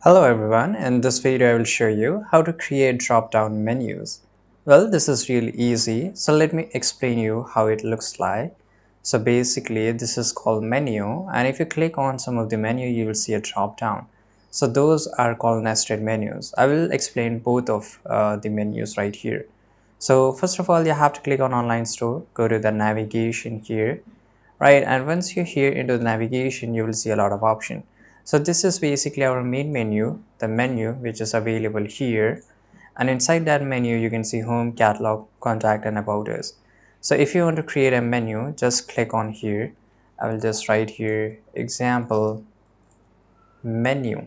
Hello everyone, in this video I will show you how to create drop-down menus. Well, this is really easy, so let me explain you how it looks like. So basically this is called menu, and if you click on some of the menu you will see a drop-down. So those are called nested menus. I will explain both of the menus right here. So first of all you have to click on online store, go to the navigation here, right? And once you're here into the navigation you will see a lot of options. So this is basically our main menu, the menu which is available here, and inside that menu you can see home, catalog, contact and about us. So if you want to create a menu, just click on here. I will just write here example menu,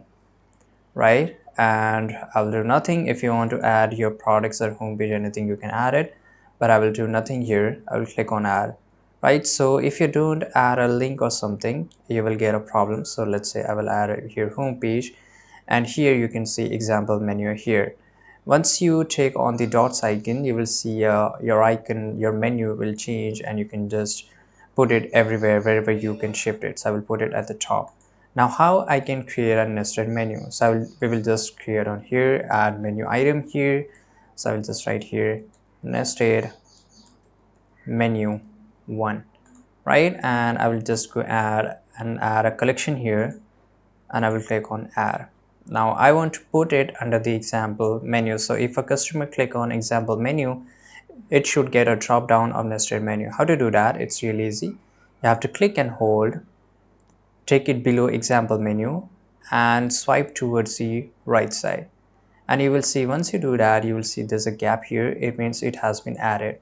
right? And I will do nothing. If you want to add your products or homepage, anything, you can add it, but I will do nothing here. I will click on add, right? So if you don't add a link or something you will get a problem. So let's say I will add it here homepage, and here you can see example menu here. Once you take on the dots icon you will see your icon, your menu will change, and you can just put it everywhere wherever you can shift it. So I will put it at the top. Now how I can create a nested menu? So we will just create on here, add menu item here. So I will just write here nested menu 1, right? And I will just go add a collection here, and I will click on add. Now I want to put it under the example menu. So if a customer click on example menu, it should get a drop down of nested menu. How to do that? It's really easy. You have to click and hold, take it below example menu and swipe towards the right side, and you will see once you do that you will see there's a gap here. It means it has been added.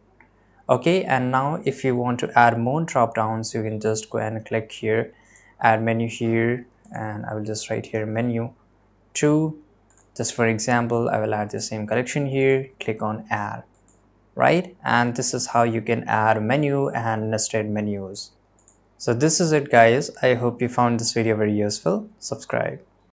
Okay, and now if you want to add more drop downs you can just go and click here, add menu here, and I will just write here menu 2. Just for example I will add the same collection here, click on add, right? And this is how you can add menu and nested menus. So this is it guys. I hope you found this video very useful. Subscribe.